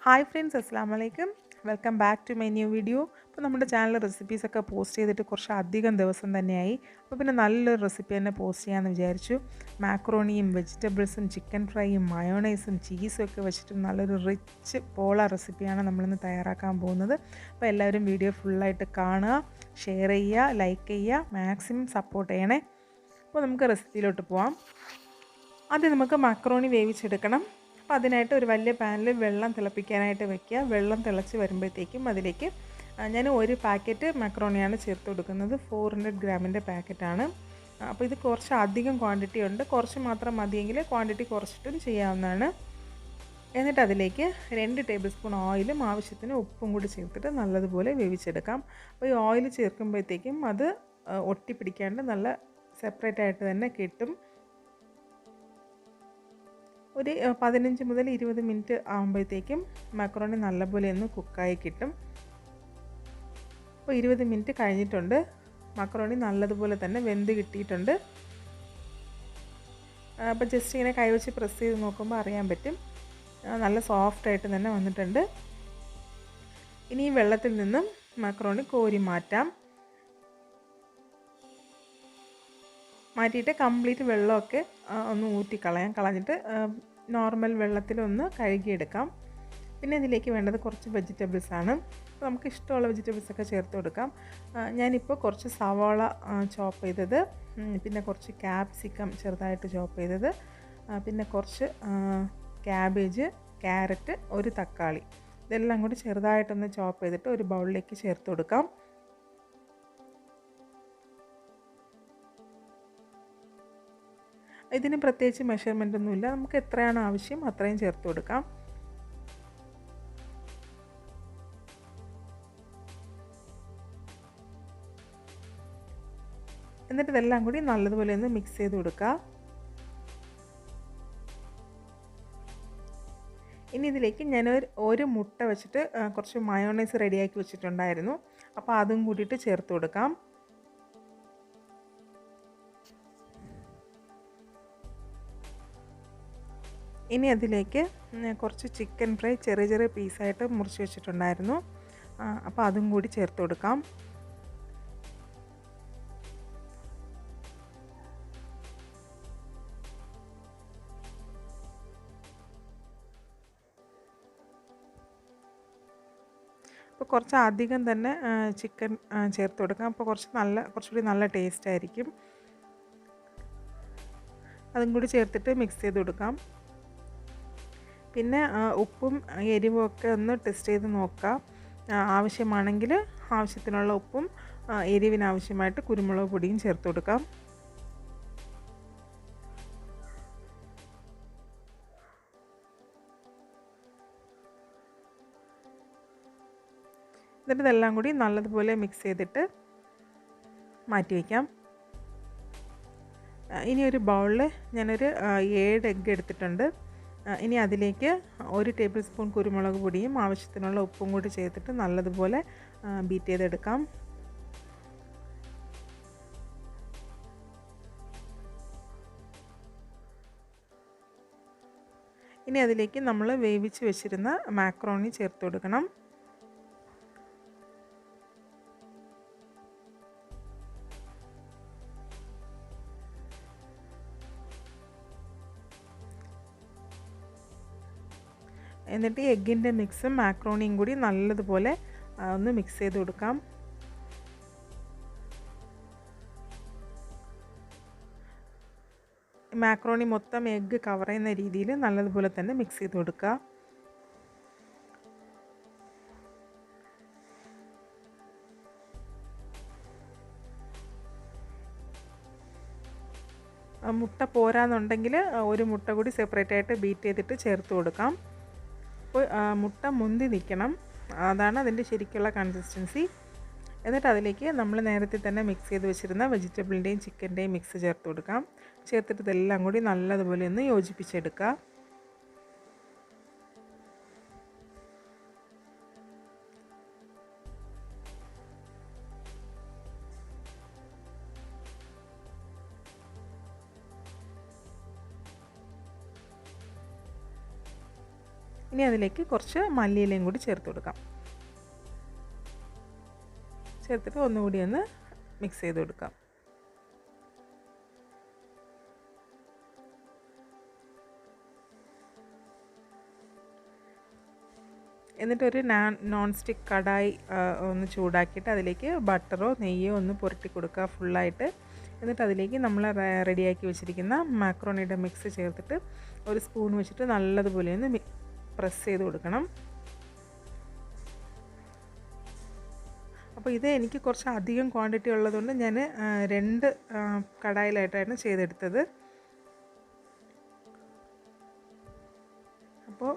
Hi friends, അസ്സാം വലൈക്കും. Welcome back to my new video. അപ്പോൾ നമ്മുടെ ചാനൽ റെസിപ്പീസൊക്കെ പോസ്റ്റ് ചെയ്തിട്ട് കുറച്ച് അധികം ദിവസം തന്നെയായി. അപ്പോൾ പിന്നെ നല്ലൊരു റെസിപ്പി തന്നെ പോസ്റ്റ് ചെയ്യാമെന്ന് വിചാരിച്ചു. മാക്രോണിയും വെജിറ്റബിൾസും ചിക്കൻ ഫ്രൈയും മയോണൈസും ചീസും ഒക്കെ വെച്ചിട്ട് നല്ലൊരു റിച്ച് പോള റെസിപ്പിയാണ് നമ്മളിന്ന് തയ്യാറാക്കാൻ പോകുന്നത്. അപ്പോൾ എല്ലാവരും വീഡിയോ ഫുള്ളായിട്ട് കാണുക, ഷെയർ ചെയ്യുക, ലൈക്ക് ചെയ്യുക, മാക്സിമം സപ്പോർട്ട് ചെയ്യണേ. അപ്പോൾ നമുക്ക് റെസിപ്പിയിലോട്ട് പോവാം. ആദ്യം നമുക്ക് മക്രോണി വേവിച്ചെടുക്കണം. അപ്പോൾ അതിനായിട്ട് ഒരു വലിയ പാനിൽ വെള്ളം തിളപ്പിക്കാനായിട്ട് വെക്കുക. വെള്ളം തിളച്ച് വരുമ്പോഴത്തേക്കും അതിലേക്ക് ഞാൻ ഒരു പാക്കറ്റ് മക്രോണിയാണ് ചേർത്ത് കൊടുക്കുന്നത്. 400 ഗ്രാമിൻ്റെ പാക്കറ്റാണ്. അപ്പോൾ ഇത് കുറച്ച് അധികം ക്വാണ്ടിറ്റി ഉണ്ട്. കുറച്ച് മാത്രം മതിയെങ്കിൽ ക്വാണ്ടിറ്റി കുറച്ചിട്ടും ചെയ്യാവുന്നതാണ്. എന്നിട്ട് അതിലേക്ക് 2 ടേബിൾ സ്പൂൺ ഓയിലും ആവശ്യത്തിന് ഉപ്പും കൂടി ചേർത്തിട്ട് നല്ലതുപോലെ വേവിച്ചെടുക്കാം. അപ്പോൾ ഈ ഓയിൽ ചേർക്കുമ്പോഴത്തേക്കും അത് ഒട്ടിപ്പിടിക്കാണ്ട് നല്ല സെപ്പറേറ്റ് ആയിട്ട് തന്നെ കിട്ടും. ഒരു 15 മുതൽ 20 മിനിറ്റ് ആകുമ്പോഴത്തേക്കും മക്രോണി നല്ലപോലെ ഒന്ന് കുക്കായി കിട്ടും. അപ്പോൾ 20 മിനിറ്റ് കഴിഞ്ഞിട്ടുണ്ട്. മക്രോണി നല്ലതുപോലെ തന്നെ വെന്ത് കിട്ടിയിട്ടുണ്ട്. അപ്പോൾ ജസ്റ്റ് ഇങ്ങനെ കൈവച്ച് പ്രസ് ചെയ്ത് നോക്കുമ്പോൾ അറിയാൻ പറ്റും, നല്ല സോഫ്റ്റായിട്ട് തന്നെ വന്നിട്ടുണ്ട്. ഇനി ഈ വെള്ളത്തിൽ നിന്നും മക്രോണി കോരി മാറ്റിയിട്ട് കംപ്ലീറ്റ് വെള്ളമൊക്കെ ഒന്ന് കളഞ്ഞിട്ട് നോർമൽ വെള്ളത്തിലൊന്ന് കഴുകിയെടുക്കാം. പിന്നെ ഇതിലേക്ക് വേണ്ടത് കുറച്ച് വെജിറ്റബിൾസാണ്. അപ്പോൾ നമുക്ക് ഇഷ്ടമുള്ള വെജിറ്റബിൾസൊക്കെ ചേർത്ത് കൊടുക്കാം. ഞാനിപ്പോൾ കുറച്ച് സവാള ചോപ്പ് ചെയ്തത്, പിന്നെ കുറച്ച് ക്യാപ്സിക്കം ചെറുതായിട്ട് ചോപ്പ് ചെയ്തത്, പിന്നെ കുറച്ച് ക്യാബേജ്, ക്യാരറ്റ്, ഒരു തക്കാളി, ഇതെല്ലാം കൂടി ചെറുതായിട്ടൊന്ന് ചോപ്പ് ചെയ്തിട്ട് ഒരു ബൗളിലേക്ക് ചേർത്ത് കൊടുക്കാം. ഇതിന് പ്രത്യേകിച്ച് മെഷർമെൻ്റ് ഒന്നുമില്ല. നമുക്ക് എത്രയാണ് ആവശ്യം അത്രയും ചേർത്ത് കൊടുക്കാം. എന്നിട്ട് ഇതെല്ലാം കൂടി നല്ലതുപോലെ ഒന്ന് മിക്സ് ചെയ്ത് കൊടുക്കുക. ഇനി ഇതിലേക്ക് ഞാൻ ഒരു മുട്ട വെച്ചിട്ട് കുറച്ച് മയോണൈസ് റെഡിയാക്കി വെച്ചിട്ടുണ്ടായിരുന്നു. അപ്പോൾ അതും കൂടിയിട്ട് ചേർത്ത് കൊടുക്കാം. ഇനി അതിലേക്ക് കുറച്ച് ചിക്കൻ ഫ്രൈ ചെറിയ ചെറിയ പീസായിട്ട് മുറിച്ച് വെച്ചിട്ടുണ്ടായിരുന്നു. അപ്പോൾ അതും കൂടി ചേർത്ത് കൊടുക്കാം. അപ്പോൾ കുറച്ച് അധികം തന്നെ ചിക്കൻ ചേർത്ത് കൊടുക്കാം. അപ്പോൾ കുറച്ചുകൂടി നല്ല ടേസ്റ്റ് ആയിരിക്കും. അതും കൂടി ചേർത്തിട്ട് മിക്സ് ചെയ്ത് കൊടുക്കാം. പിന്നെ ഉപ്പും എരിവും ഒക്കെ ഒന്ന് ടെസ്റ്റ് ചെയ്ത് നോക്കാം. ആവശ്യമാണെങ്കിൽ ആവശ്യത്തിനുള്ള ഉപ്പും എരിവിനാവശ്യമായിട്ട് കുരുമുളക് പൊടിയും ചേർത്ത് കൊടുക്കാം. എന്നിട്ട് ഇതെല്ലാം കൂടി നല്ലതുപോലെ മിക്സ് ചെയ്തിട്ട് മാറ്റി വയ്ക്കാം. ഇനി ഒരു ബൗളിൽ ഞാനൊരു 7 എഗ്ഗ് എടുത്തിട്ടുണ്ട്. ഇനി അതിലേക്ക് 1 ടേബിൾ സ്പൂൺ കുരുമുളക് പൊടിയും ആവശ്യത്തിനുള്ള ഉപ്പും കൂടി ചേർത്തിട്ട് നല്ലതുപോലെ ബീറ്റ് ചെയ്തെടുക്കാം. ഇനി അതിലേക്ക് നമ്മൾ വേവിച്ച് വെച്ചിരുന്ന മാക്രോണി ചേർത്ത് കൊടുക്കണം. എന്നിട്ട് എഗ്ഗിൻ്റെ മിക്സും മാക്രോണിയും കൂടി നല്ലതുപോലെ ഒന്ന് മിക്സ് ചെയ്ത് കൊടുക്കാം. മാക്രോണി മൊത്തം എഗ്ഗ് കവർ ചെയ്യുന്ന രീതിയിൽ നല്ലതുപോലെ തന്നെ മിക്സ് ചെയ്ത് കൊടുക്കുക. മുട്ട പോരാന്നുണ്ടെങ്കിൽ ഒരു മുട്ട കൂടി സെപ്പറേറ്റ് ആയിട്ട് ബീറ്റ് ചെയ്തിട്ട് ചേർത്ത് കൊടുക്കാം. അപ്പോൾ മുട്ട മുന്തി നിൽക്കണം, അതാണ് അതിൻ്റെ ശരിക്കുള്ള കൺസിസ്റ്റൻസി. എന്നിട്ട് അതിലേക്ക് നമ്മൾ നേരത്തെ തന്നെ മിക്സ് ചെയ്ത് വെച്ചിരുന്ന വെജിറ്റബിളിൻ്റെയും ചിക്കൻ്റെയും മിക്സ് ചേർത്ത് കൊടുക്കാം. ചേർത്തിട്ട് ഇതെല്ലാം കൂടി നല്ലതുപോലെ ഒന്ന് യോജിപ്പിച്ചെടുക്കുക. ഇനി അതിലേക്ക് കുറച്ച് മല്ലിയിലയും കൂടി ചേർത്ത് കൊടുക്കാം. ചേർത്തിട്ട് ഒന്നുകൂടി ഒന്ന് മിക്സ് ചെയ്ത് കൊടുക്കാം. എന്നിട്ടൊരു നോൺ സ്റ്റിക്ക് കടായി ഒന്ന് ചൂടാക്കിയിട്ട് അതിലേക്ക് ബട്ടറോ നെയ്യോ ഒന്ന് പുരട്ടി കൊടുക്കുക ഫുള്ളായിട്ട്. എന്നിട്ട് അതിലേക്ക് നമ്മൾ റെഡിയാക്കി വെച്ചിരിക്കുന്ന മാക്രോണിയുടെ മിക്സ് ചേർത്തിട്ട് ഒരു സ്പൂൺ വെച്ചിട്ട് നല്ലതുപോലെ ഒന്ന് പ്രസ് ചെയ്ത് കൊടുക്കണം. അപ്പോൾ ഇത് എനിക്ക് കുറച്ച് അധികം ക്വാണ്ടിറ്റി ഉള്ളതുകൊണ്ട് ഞാൻ 2 കടായിലായിട്ടാണ് ചെയ്തെടുത്തത്. അപ്പോൾ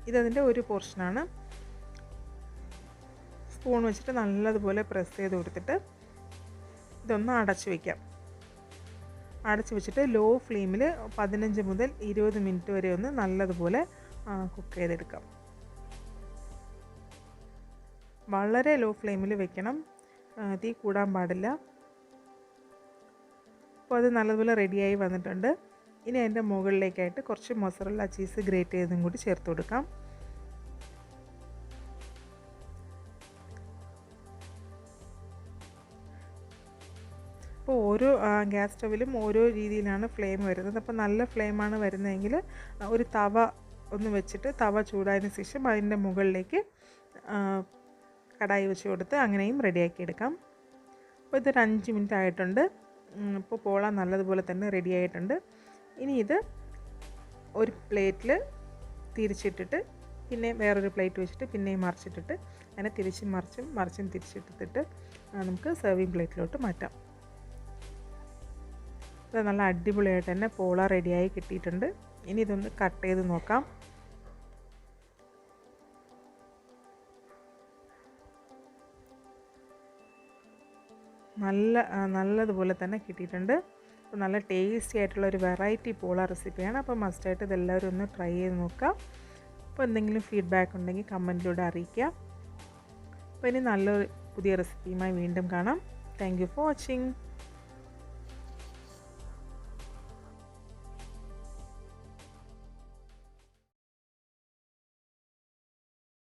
ഇതതിൻ്റെ ഒരു പോർഷനാണ്. സ്പൂൺ വെച്ചിട്ട് നല്ലതുപോലെ പ്രസ് ചെയ്ത് കൊടുത്തിട്ട് ഇതൊന്ന് അടച്ച് വയ്ക്കാം. അടച്ച് വെച്ചിട്ട് ലോ ഫ്ലെയിമിൽ 15 മുതൽ 20 മിനിറ്റ് വരെ ഒന്ന് നല്ലതുപോലെ കുക്ക് ചെയ്തെടുക്കാം. വളരെ ലോ ഫ്ലെയിമിൽ വെക്കണം, തീ കൂടാൻ പാടില്ല. അപ്പോൾ അത് നല്ലതുപോലെ റെഡിയായി വന്നിട്ടുണ്ട്. ഇനി അതിൻ്റെ മുകളിലേക്കായിട്ട് കുറച്ച് മൊസറല്ല ചീസ് ഗ്രേറ്റ് ചെയ്തതും കൂടി ചേർത്ത് കൊടുക്കാം. അപ്പോൾ ഓരോ ഗ്യാസ് സ്റ്റവിലും ഓരോ രീതിയിലാണ് ഫ്ലെയിം വരുന്നത്. അപ്പോൾ നല്ല ഫ്ലെയിമാണ് വരുന്നതെങ്കിൽ ഒരു തവ ഒന്ന് വെച്ചിട്ട് തവ ചൂടായതിന് ശേഷം അതിൻ്റെ മുകളിലേക്ക് കടായി വെച്ച് കൊടുത്ത് അങ്ങനെയും റെഡിയാക്കി എടുക്കാം. അപ്പോൾ ഇതൊരു 5 മിനിറ്റ് ആയിട്ടുണ്ട്. ഇപ്പോൾ പോള നല്ലതുപോലെ തന്നെ റെഡി ആയിട്ടുണ്ട്. ഇനി ഇത് ഒരു പ്ലേറ്റിൽ തിരിച്ചിട്ടിട്ട് പിന്നെ വേറൊരു പ്ലേറ്റ് വെച്ചിട്ട് പിന്നെയും മറിച്ചിട്ടിട്ട് അങ്ങനെ തിരിച്ചും മറിച്ചും തിരിച്ചിട്ടിട്ട് നമുക്ക് സെർവിങ് പ്ലേറ്റിലോട്ട് മാറ്റാം. ഇത് നല്ല അടിപൊളിയായിട്ട് തന്നെ പോള റെഡിയായി കിട്ടിയിട്ടുണ്ട്. ഇനി ഇതൊന്ന് കട്ട് ചെയ്ത് നോക്കാം. നല്ലതുപോലെ തന്നെ കിട്ടിയിട്ടുണ്ട്. അപ്പോൾ നല്ല ടേസ്റ്റി ആയിട്ടുള്ള ഒരു വെറൈറ്റി പോള റെസിപ്പിയാണ്. അപ്പോൾ മസ്റ്റായിട്ട് ഇതെല്ലാവരും ഒന്ന് ട്രൈ ചെയ്ത് നോക്കാം. അപ്പോൾ എന്തെങ്കിലും ഫീഡ്ബാക്ക് ഉണ്ടെങ്കിൽ കമൻറ്റിലൂടെ അറിയിക്കുക. അപ്പോൾ ഇനി നല്ലൊരു പുതിയ റെസിപ്പിയുമായി വീണ്ടും കാണാം. Thank you for watching.